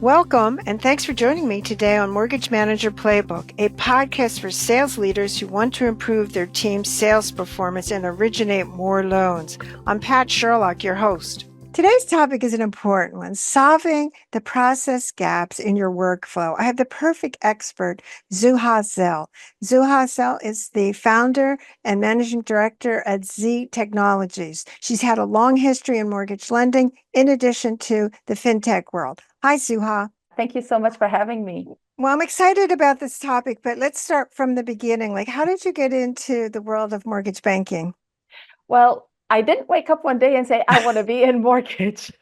Welcome, and thanks for joining me today on Mortgage Manager Playbook, a podcast for sales leaders who want to improve their team's sales performance and originate more loans. I'm Pat Sherlock, your host. Today's topic is an important one, solving the process gaps in your workflow. I have the perfect expert, Suha Zehl. Suha Zehl is the founder and managing director at Z Technologies. She's had a long history in mortgage lending, in addition to the fintech world. Hi, Suha. Thank you so much for having me. Well, I'm excited about this topic, but let's start from the beginning. Like, how did you get into the world of mortgage banking? Well, I didn't wake up one day and say, I want to be in mortgage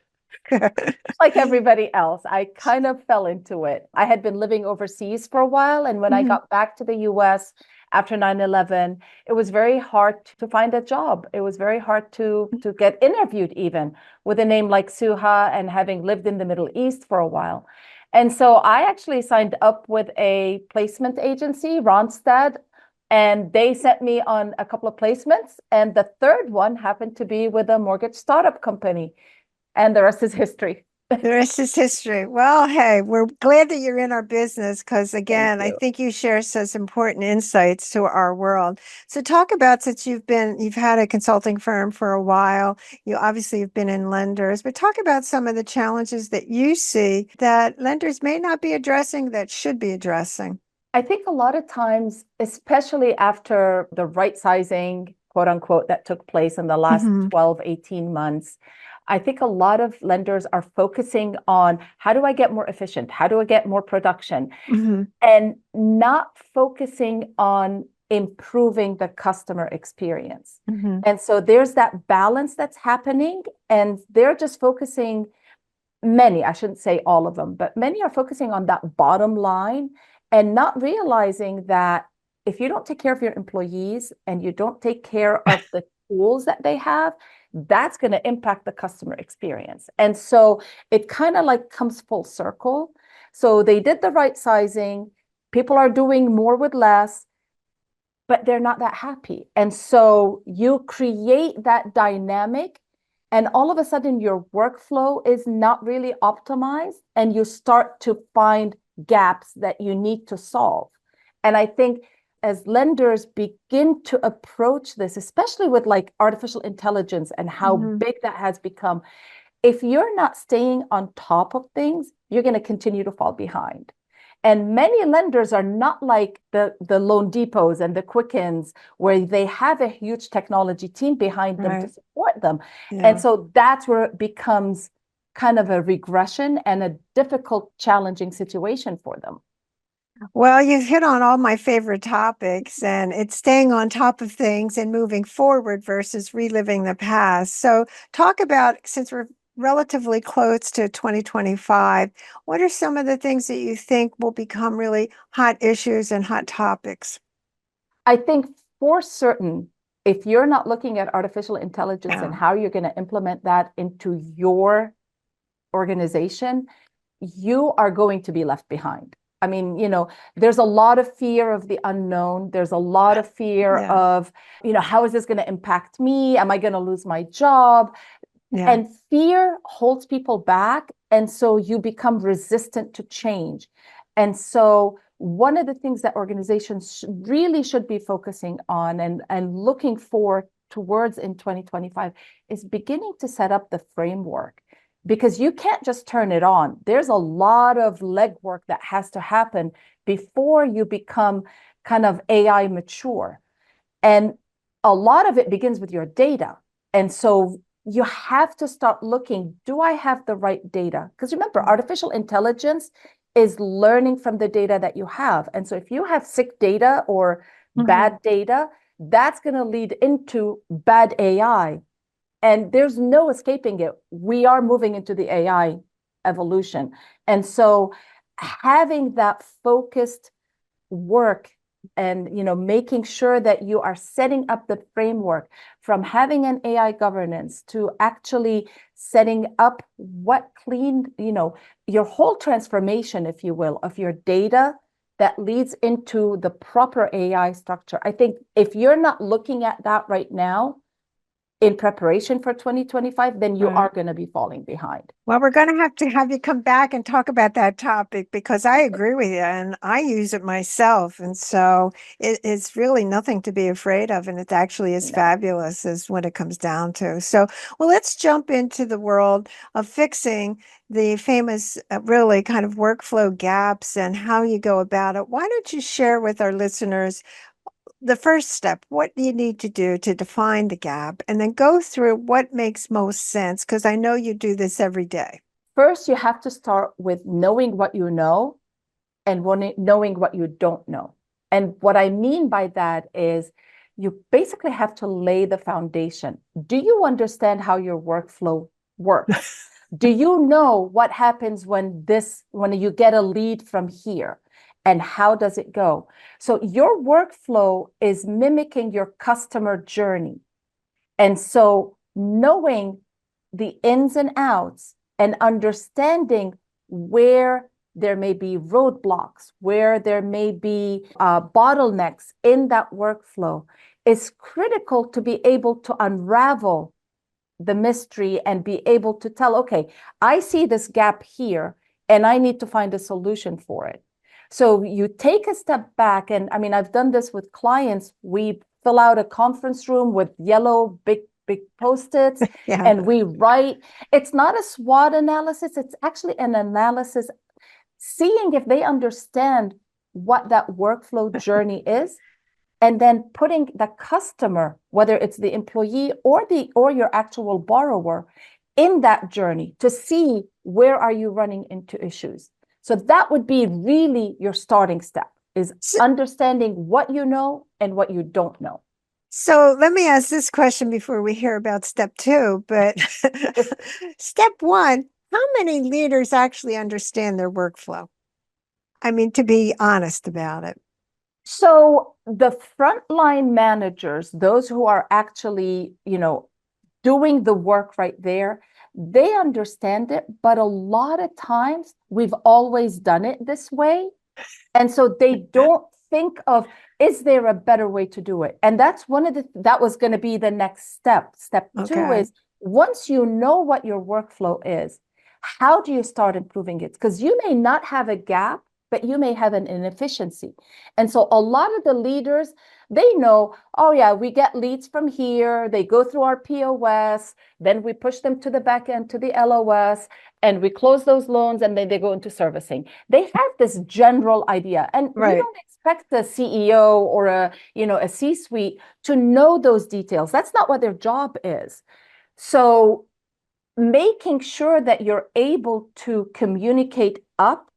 like everybody else. I kind of fell into it. I had been living overseas for a while. And when I got back to the US after 9/11, it was very hard to find a job. It was very hard to get interviewed, even with a name like Suha and having lived in the Middle East for a while. And so I actually signed up with a placement agency, Ronstad, and they sent me on a couple of placements. And the third one happened to be with a mortgage startup company. And the rest is history. The rest is history. Well, hey, we're glad that you're in our business because, again, I you. think you share some important insights to our world. So, talk about, since you've had a consulting firm for a while, you obviously have been in lenders, but talk about some of the challenges that you see that lenders may not be addressing that should be addressing. I think a lot of times, especially after the right sizing, quote unquote, that took place in the last 12, 18 months, I think a lot of lenders are focusing on how do I get more efficient? How do I get more production? And not focusing on improving the customer experience. And so there's that balance that's happening, and they're just focusing, many, I shouldn't say all of them, but many are focusing on that bottom line and not realizing that if you don't take care of your employees and you don't take care of the tools that they have, that's going to impact the customer experience. And so it kind of like comes full circle. So they did the right sizing. People are doing more with less, but they're not that happy. And so you create that dynamic, and all of a sudden your workflow is not really optimized, and you start to find gaps that you need to solve. And I think as lenders begin to approach this, especially with like artificial intelligence and how big that has become, if you're not staying on top of things, you're going to continue to fall behind. And many lenders are not like the Loan Depots and the Quickens, where they have a huge technology team behind them to support them. And so that's where it becomes kind of a regression and a difficult, challenging situation for them. Well, you've hit on all my favorite topics, and it's staying on top of things and moving forward versus reliving the past. So, talk about, since we're relatively close to 2025, what are some of the things that you think will become really hot issues and hot topics? I think for certain, if you're not looking at artificial intelligence and how you're going to implement that into your organization, you are going to be left behind. I mean, there's a lot of fear of the unknown. There's a lot of fear of, how is this going to impact me? Am I going to lose my job? And fear holds people back. And so you become resistant to change. And so one of the things that organizations really should be focusing on and looking forward towards in 2025 is beginning to set up the framework. Because you can't just turn it on. There's a lot of legwork that has to happen before you become kind of AI mature. And a lot of it begins with your data. And so you have to start looking, do I have the right data? Because remember, artificial intelligence is learning from the data that you have. And so if you have sick data or bad data, that's going to lead into bad AI. And there's no escaping it. We are moving into the AI evolution. And so having that focused work and making sure that you are setting up the framework, from having an AI governance to actually setting up what clean, your whole transformation, if you will, of your data that leads into the proper AI structure. I think if you're not looking at that right now, in preparation for 2025, then you Right. are going to be falling behind. Well, we're going to have you come back and talk about that topic because I agree with you and I use it myself. And so it's really nothing to be afraid of. And it actually is No. fabulous is what it comes down to. So, well, let's jump into the world of fixing the famous, really kind of workflow gaps and how you go about it. Why don't you share with our listeners the first step, what do you need to do to define the gap, and then go through what makes most sense? Because I know you do this every day. First, you have to start with knowing what you know and knowing what you don't know. And what I mean by that is you basically have to lay the foundation. Do you understand how your workflow works? Do you know what happens when you get a lead from here? And how does it go? So your workflow is mimicking your customer journey. And so knowing the ins and outs and understanding where there may be roadblocks, where there may be bottlenecks in that workflow is critical to be able to unravel the mystery and be able to tell, okay, I see this gap here and I need to find a solution for it. So you take a step back, and I mean, I've done this with clients. We fill out a conference room with yellow, big Post-its, Yeah. and we write. It's not a SWOT analysis. It's actually an analysis, seeing if they understand what that workflow journey is, and then putting the customer, whether it's the employee or your actual borrower, in that journey to see where are you running into issues. So that would be really your starting step, is understanding what you know and what you don't know. So let me ask this question before we hear about step two. But step one, how many leaders actually understand their workflow? I mean, to be honest about it. So the frontline managers, those who are actually, doing the work right there, they understand it, but a lot of times we've always done it this way. And so they don't think of, is there a better way to do it? And that's that was going to be the next step. Step two is, once you know what your workflow is, how do you start improving it? Because you may not have a gap, but you may have an inefficiency. And so a lot of the leaders, they know, oh yeah, we get leads from here, they go through our POS, then we push them to the back end, to the LOS, and we close those loans, and then they go into servicing. They have this general idea, and you don't expect a CEO or a C-suite to know those details. That's not what their job is. So making sure that you're able to communicate up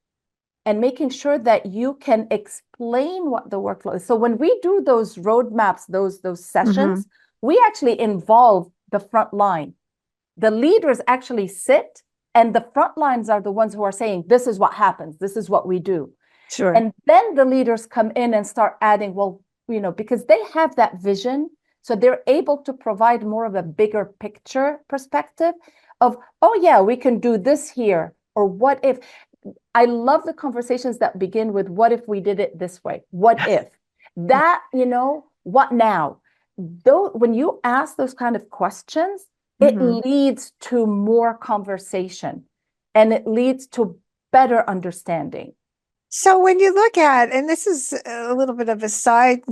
and making sure that you can explain what the workflow is. So when we do those roadmaps, those sessions, we actually involve the front line. The leaders actually sit, and the front lines are the ones who are saying, this is what happens, this is what we do. Sure. And then the leaders come in and start adding, well, because they have that vision, so they're able to provide more of a bigger picture perspective of, oh yeah, we can do this here, or what if. I love the conversations that begin with, what if we did it this way? What if? That, what now? Though, when you ask those kind of questions, it leads to more conversation, and it leads to better understanding. So when you look at, and this is a little bit of a side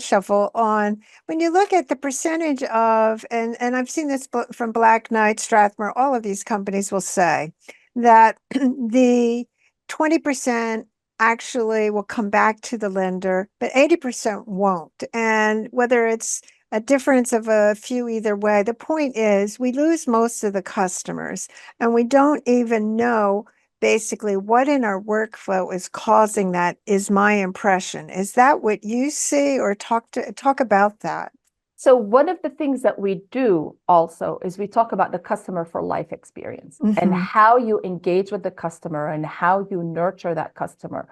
shuffle on, when you look at the percentage of, and I've seen this from Black Knight, Strathmore, all of these companies will say that the 20% actually will come back to the lender, but 80% won't. And whether it's a difference of a few either way, the point is we lose most of the customers, and we don't even know basically what in our workflow is causing that, is my impression. Is that what you see? Or talk about that? So one of the things that we do also is we talk about the customer for life experience and how you engage with the customer and how you nurture that customer.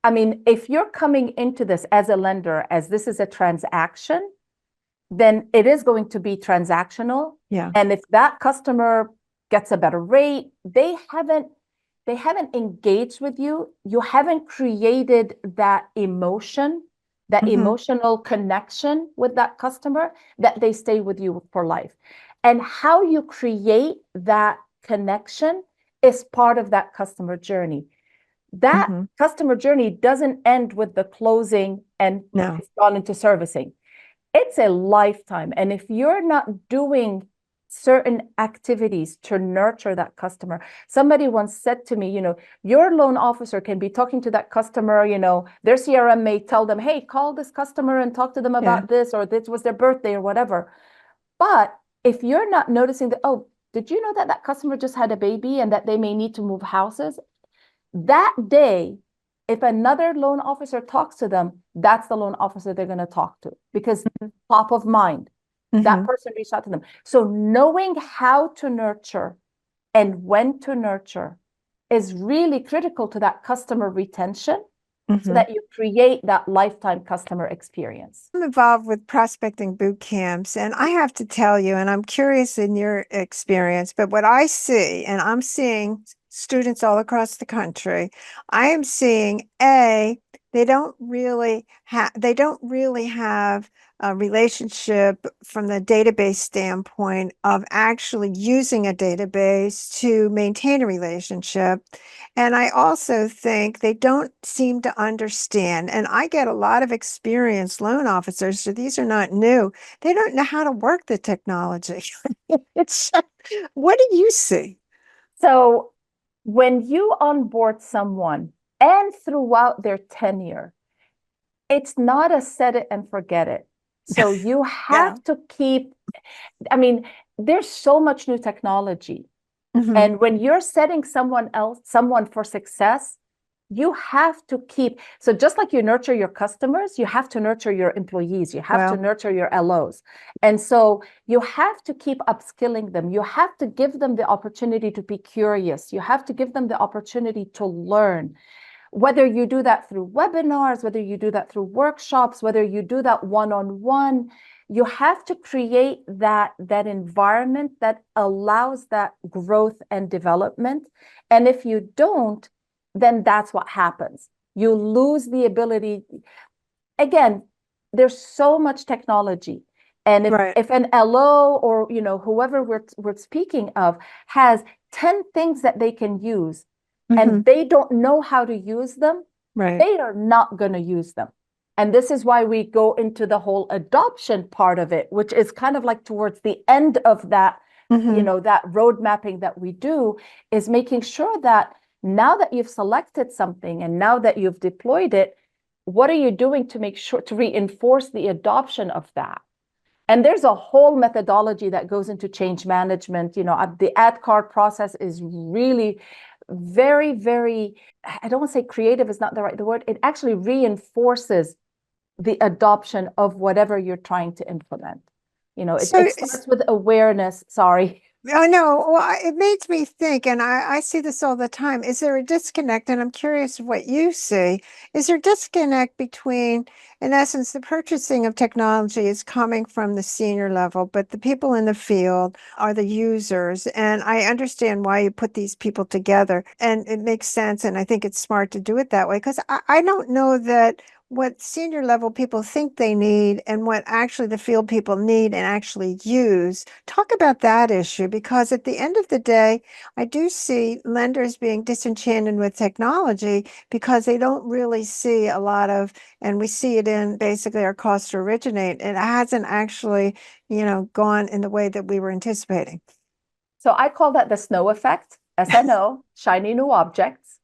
I mean, if you're coming into this as a lender, as this is a transaction, then it is going to be transactional. Yeah. And if that customer gets a better rate, they haven't engaged with you, you haven't created that emotion that emotional connection with that customer, that they stay with you for life. And how you create that connection is part of that customer journey. That customer journey doesn't end with the closing and it's gone into servicing. It's a lifetime. And if you're not doing certain activities to nurture that customer, somebody once said to me, your loan officer can be talking to that customer, their CRM may tell them, hey, call this customer and talk to them about this, or this was their birthday or whatever. But if you're not noticing that, oh, did you know that that customer just had a baby and that they may need to move houses? That day, if another loan officer talks to them, that's the loan officer they're going to talk to, because top of mind, that person reached out to them. So knowing how to nurture and when to nurture is really critical to that customer retention, so that you create that lifetime customer experience. I'm involved with prospecting boot camps, and I have to tell you, and I'm curious in your experience, but what I see, and I'm seeing students all across the country, I am seeing they don't really have a relationship from the database standpoint of actually using a database to maintain a relationship. And I also think they don't seem to understand, and I get a lot of experienced loan officers, so these are not new. They don't know how to work the technology. It's what do you see? So when you onboard someone and throughout their tenure, it's not a set it and forget it. So you have to keep, there's so much new technology. And when you're setting someone for success, you have to keep, so just like you nurture your customers, you have to nurture your employees, you have to nurture your LOs. And so you have to keep upskilling them. You have to give them the opportunity to be curious. You have to give them the opportunity to learn. Whether you do that through webinars, whether you do that through workshops, whether you do that one-on-one, you have to create that environment that allows that growth and development. And if you don't, then that's what happens. You lose the ability. Again, there's so much technology. And if an LO or whoever we're speaking of has 10 things that they can use, and they don't know how to use them, they are not going to use them. And this is why we go into the whole adoption part of it, which is kind of like towards the end of that, that road mapping that we do, is making sure that now that you've selected something and now that you've deployed it, what are you doing to make sure to reinforce the adoption of that? And there's a whole methodology that goes into change management. The ad card process is really very, very, I don't want to say creative is not the right word. It actually reinforces the adoption of whatever you're trying to implement. It starts with awareness. Sorry. I know. Well, it makes me think, and I see this all the time. Is there a disconnect? And I'm curious what you see. Is there a disconnect between, in essence, the purchasing of technology is coming from the senior level, but the people in the field are the users? And I understand why you put these people together, and it makes sense. And I think it's smart to do it that way, because I don't know that what senior level people think they need and what actually the field people need and actually use. Talk about that issue, because at the end of the day, I do see lenders being disenchanted with technology because they don't really see a lot of, and we see it in basically our cost to originate. It hasn't actually, gone in the way that we were anticipating. So I call that the snow effect, SNO, shiny new objects.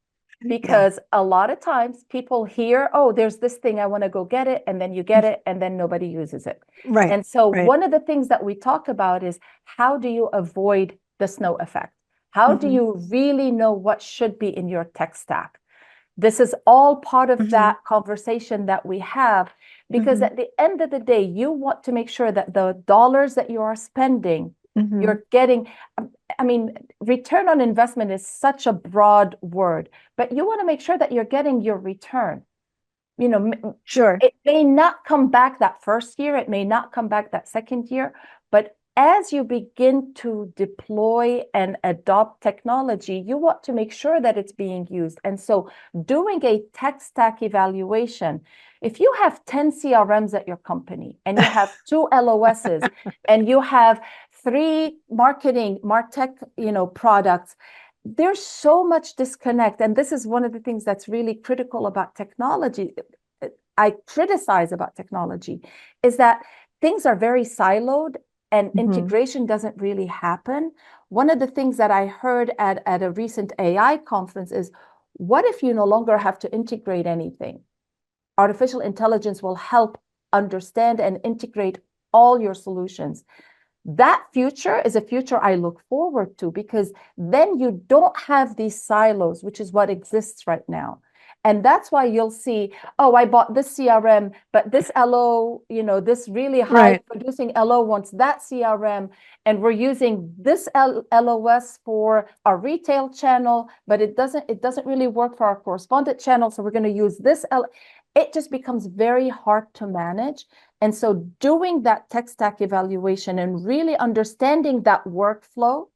Because a lot of times people hear, oh, there's this thing, I want to go get it. And then you get it, and then nobody uses it. Right. And so one of the things that we talk about is, how do you avoid the snow effect? How do you really know what should be in your tech stack? This is all part of that conversation that we have, because at the end of the day, you want to make sure that the dollars that you are spending, you're getting, return on investment is such a broad word, but you want to make sure that you're getting your return. Sure. It may not come back that first year, it may not come back that second year, but as you begin to deploy and adopt technology, you want to make sure that it's being used. And so doing a tech stack evaluation, if you have 10 CRMs at your company and you have 2 LOSs and you have 3 MarTech, products, there's so much disconnect. And this is one of the things that's really critical about technology. I criticize about technology is that things are very siloed and integration doesn't really happen. One of the things that I heard at a recent AI conference is, what if you no longer have to integrate anything? Artificial intelligence will help understand and integrate all your solutions. That future is a future I look forward to, because then you don't have these silos, which is what exists right now. And that's why you'll see, oh, I bought this CRM, but this LO, this really high producing LO wants that CRM. And we're using this LOS for our retail channel, but it doesn't really work for our correspondent channel. So we're going to use this. It just becomes very hard to manage. And so doing that tech stack evaluation and really understanding that workflow,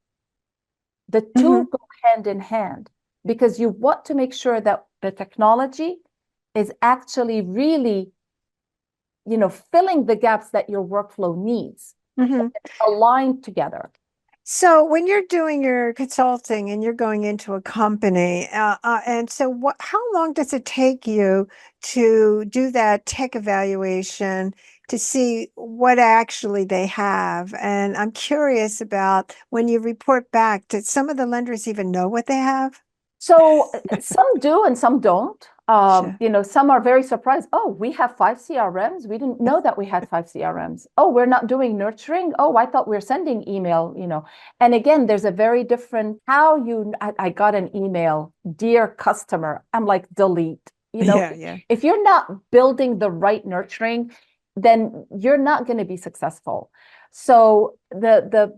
the two go hand in hand, because you want to make sure that the technology is actually really, filling the gaps that your workflow needs, aligned together. So when you're doing your consulting and you're going into a company, and so how long does it take you to do that tech evaluation to see what actually they have? And I'm curious about, when you report back, did some of the lenders even know what they have? So some do and some don't. Sure. Some are very surprised. Oh, we have 5 CRMs. We didn't know that we had 5 CRMs. Oh, we're not doing nurturing. Oh, I thought we were sending email, And again, there's a very different I got an email, dear customer. I'm like, delete. Yeah. If you're not building the right nurturing, then you're not going to be successful. So the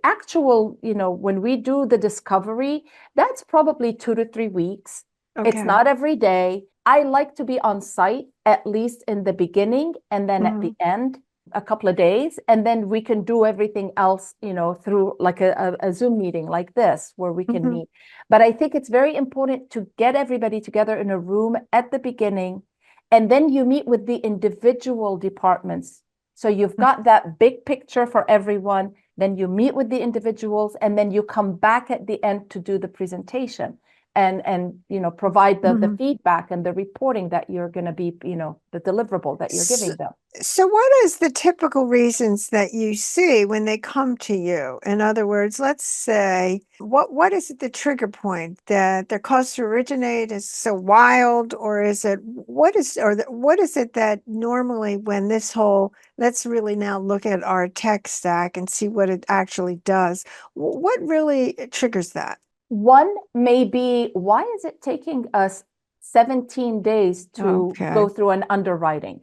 actual, when we do the discovery, that's probably 2 to 3 weeks. Okay. It's not every day. I like to be on site, at least in the beginning, and then at the end, a couple of days. And then we can do everything else, through like a Zoom meeting like this, where we can meet. But I think it's very important to get everybody together in a room at the beginning, and then you meet with the individual departments. So you've got that big picture for everyone, then you meet with the individuals, and then you come back at the end to do the presentation and provide the feedback and the reporting that you're going to be, the deliverable that you're giving them. So what is the typical reasons that you see when they come to you? In other words, let's say, what is it, the trigger point that their cost to originate is so wild, or is it, what is it that normally, when this whole, let's really now look at our tech stack and see what it actually does, what really triggers that? One may be, why is it taking us 17 days to go through an underwriting?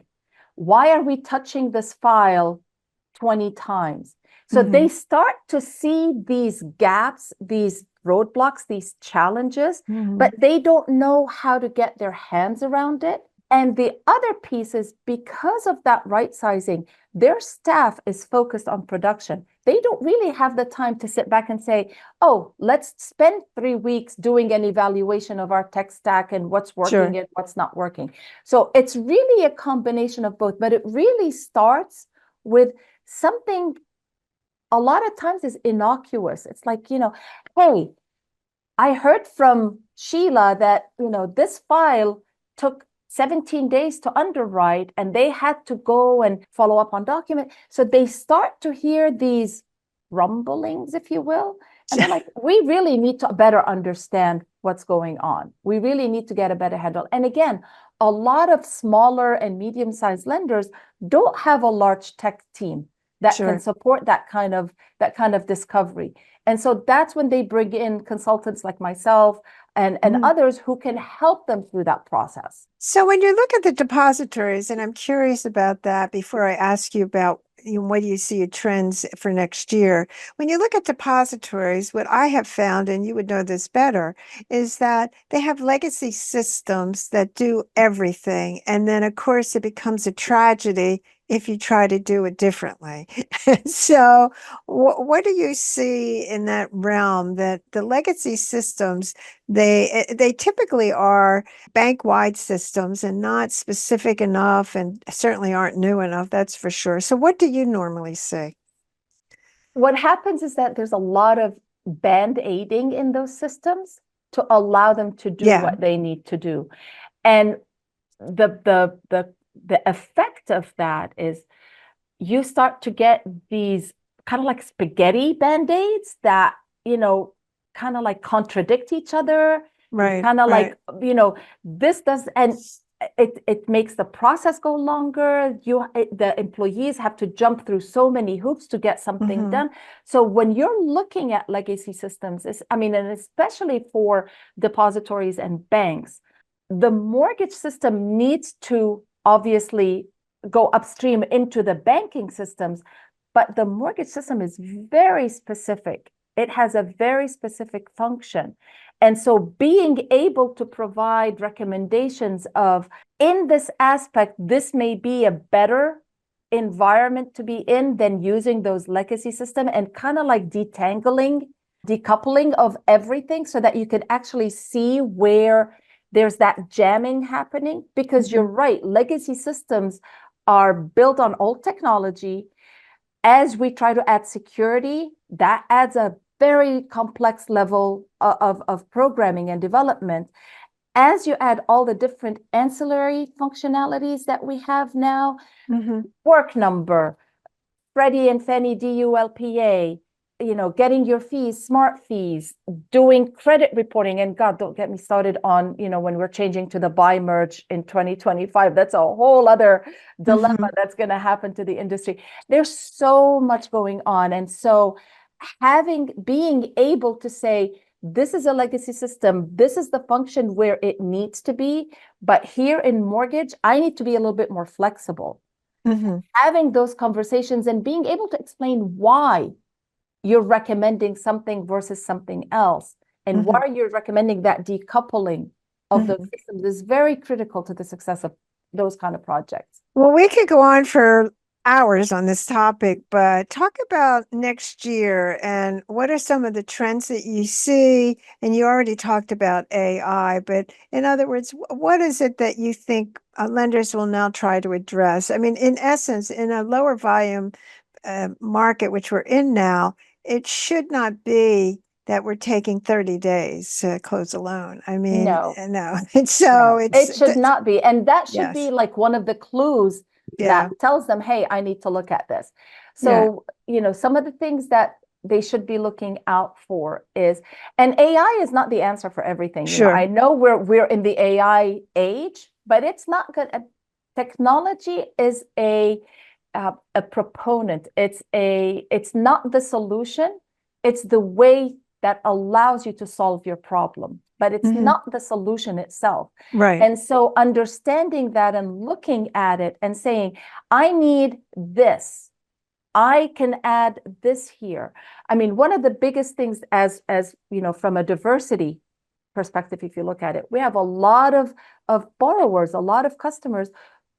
Why are we touching this file 20 times? So they start to see these gaps, these roadblocks, these challenges, but they don't know how to get their hands around it. And the other piece is, because of that right sizing, their staff is focused on production. They don't really have the time to sit back and say, oh, let's spend 3 weeks doing an evaluation of our tech stack and what's working and what's not working. So it's really a combination of both, but it really starts with something a lot of times is innocuous. It's like, hey, I heard from Sheila that, this file took 17 days to underwrite, and they had to go and follow up on document. So they start to hear these rumblings, if you will. And they're like, we really need to better understand what's going on. We really need to get a better handle. And again, a lot of smaller and medium-sized lenders don't have a large tech team that can support that kind of discovery. And so that's when they bring in consultants like myself and others who can help them through that process. So when you look at the depositories, and I'm curious about that before I ask you about what do you see trends for next year? When you look at depositories, what I have found, and you would know this better, is that they have legacy systems that do everything. And then, of course, it becomes a tragedy if you try to do it differently. So, what do you see in that realm that the legacy systems, they typically are bank-wide systems and not specific enough and certainly aren't new enough, that's for sure. So, what do you normally see? What happens is that there's a lot of band-aiding in those systems to allow them to do Yeah, what they need to do. And the effect of that is you start to get these kind of like spaghetti band-aids that, kind of like contradict each other. You right, kind of right. like, this does, and it makes the process go longer. The employees have to jump through so many hoops to get something Mm-hmm. done. So when you're looking at legacy systems, and especially for depositories and banks, the mortgage system needs to obviously go upstream into the banking systems, but the mortgage system is very specific. It has a very specific function. And so being able to provide recommendations of, in this aspect, this may be a better environment to be in than using those legacy system, and kind of like decoupling of everything so that you can actually see where there's that jamming happening. Because you're Mm-hmm. right, legacy systems are built on old technology. As we try to add security, that adds a very complex level of programming and development. As you add all the different ancillary functionalities that we have now, Mm-hmm. work number, Freddie and Fannie DULPA, getting your fees, smart fees, doing credit reporting. And God, don't get me started on, when we're changing to the buy merge in 2025, that's a whole other Mm-hmm. dilemma that's going to happen to the industry. There's so much going on. And so being able to say, this is a legacy system, this is the function where it needs to be, but here in mortgage, I need to be a little bit more flexible. Mm-hmm. Having those conversations and being able to explain why you're recommending something versus something else, and Mm-hmm. why you're recommending that decoupling of those Mm-hmm. systems is very critical to the success of those kind of projects. Well, we could go on for hours on this topic, but talk about next year and what are some of the trends that you see? And you already talked about AI, but in other words, what is it that you think lenders will now try to address? I mean, in essence, in a lower volume market, which we're in now, it should not be that we're taking 30 days to close a loan. I mean, No, no. And so no, it's, it should not be. And that should be yes, like one of the clues that yeah, tells them, hey, I need to look at this. yeah, So, some of the things that they should be looking out for is, and AI is not the answer for everything. I sure. know we're in the AI age, but it's not good. Technology is a proponent. It's not the solution. It's the way that allows you to solve your problem, but it's Hmm. not the solution itself. Right. And so understanding that and looking at it and saying, I need this. I can add this here. I mean, one of the biggest things, as from a diversity perspective, if you look at it, we have a lot of borrowers, a lot of customers.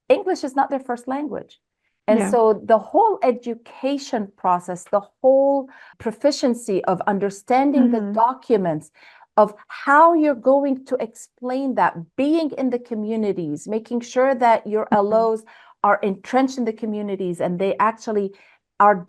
English is not their first language. And Yeah. so the whole education process, the whole proficiency of understanding the Hmm. documents, of how you're going to explain that, being in the communities, making sure that your Hmm. LOs are entrenched in the communities and they actually are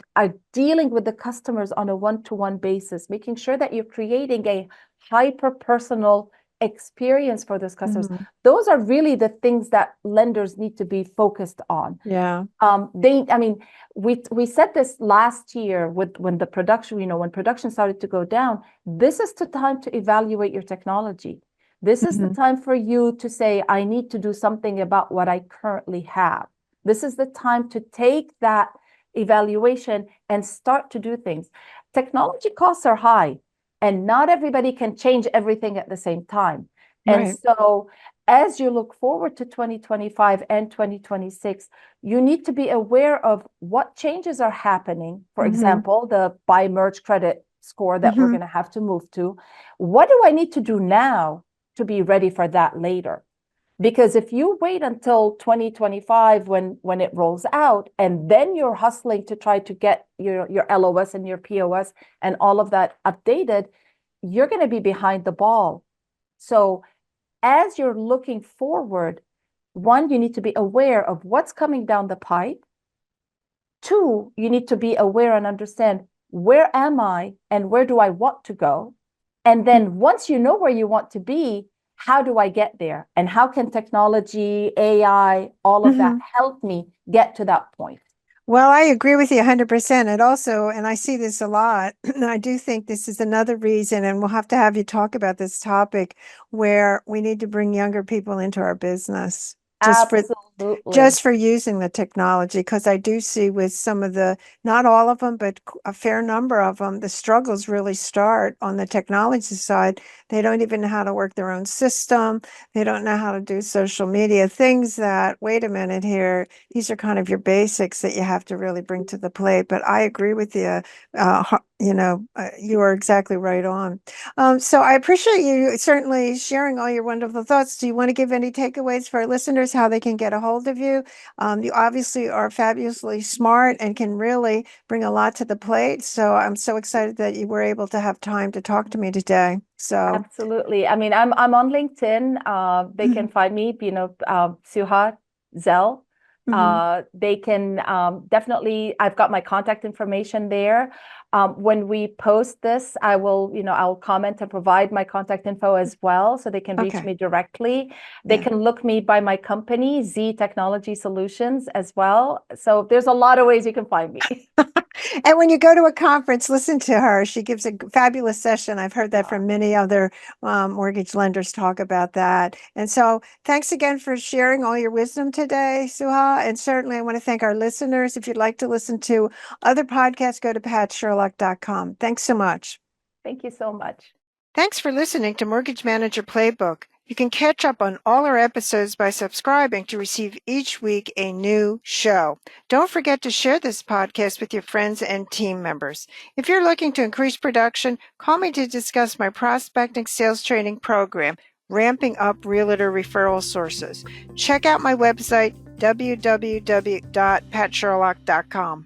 dealing with the customers on a one-to-one basis, making sure that you're creating a hyper-personal experience for those customers. Hmm. Those are really the things that lenders need to be focused on. Yeah. I mean, we said this last year when the production, when production started to go down. This is the time to evaluate your technology. This is the Hmm. time for you to say, I need to do something about what I currently have. This is the time to take that evaluation and start to do things. Technology costs are high, and not everybody can change everything at the same time. And Right. so as you look forward to 2025 and 2026, you need to be aware of what changes are happening. For Hmm. example, the buy merge credit score that we're Hmm. going to have to move to. What do I need to do now to be ready for that later? Because if you wait until 2025 when it rolls out, and then you're hustling to try to get your LOS and your POS and all of that updated, you're going to be behind the ball. So as you're looking forward, one, you need to be aware of what's coming down the pipe. Two, you need to be aware and understand, where am I and where do I want to go? And then once you know where you want to be, how do I get there? And how can technology, AI, all of that help me get to that point? Well, I agree with you 100%. And I see this a lot, and I do think this is another reason, and we'll have to have you talk about this topic, where we need to bring younger people into our business. Just for using the technology, because I do see with some of the, not all of them, but a fair number of them, the struggles really start on the technology side. They don't even know how to work their own system. They don't know how to do social media, things that, wait a minute here, these are kind of your basics that you have to really bring to the plate. But I agree with you. You are exactly right on. So I appreciate you certainly sharing all your wonderful thoughts. Do you want to give any takeaways for our listeners, how they can get a hold of you? You obviously are fabulously smart and can really bring a lot to the plate. So I'm so excited that you were able to have time to talk to me today. So absolutely. I mean, I'm on LinkedIn. They can find me, Suha Zehl. They can definitely, I've got my contact information there. When we post this, I'll comment and provide my contact info as well, so they can reach me directly. They can look me by my company, Z Technology Solutions, as well. So there's a lot of ways you can find me. And when you go to a conference, listen to her. She gives a fabulous session. I've heard that from many other mortgage lenders talk about that. And so thanks again for sharing all your wisdom today, Suha. And certainly I want to thank our listeners. If you'd like to listen to other podcasts, go to patsherlock.com. Thanks so much. Thank you so much. Thanks for listening to Mortgage Manager Playbook. You can catch up on all our episodes by subscribing to receive each week a new show. Don't forget to share this podcast with your friends and team members. If you're looking to increase production, call me to discuss my prospecting sales training program, Ramping Up Realtor Referral Sources. Check out my website, www.patsherlock.com.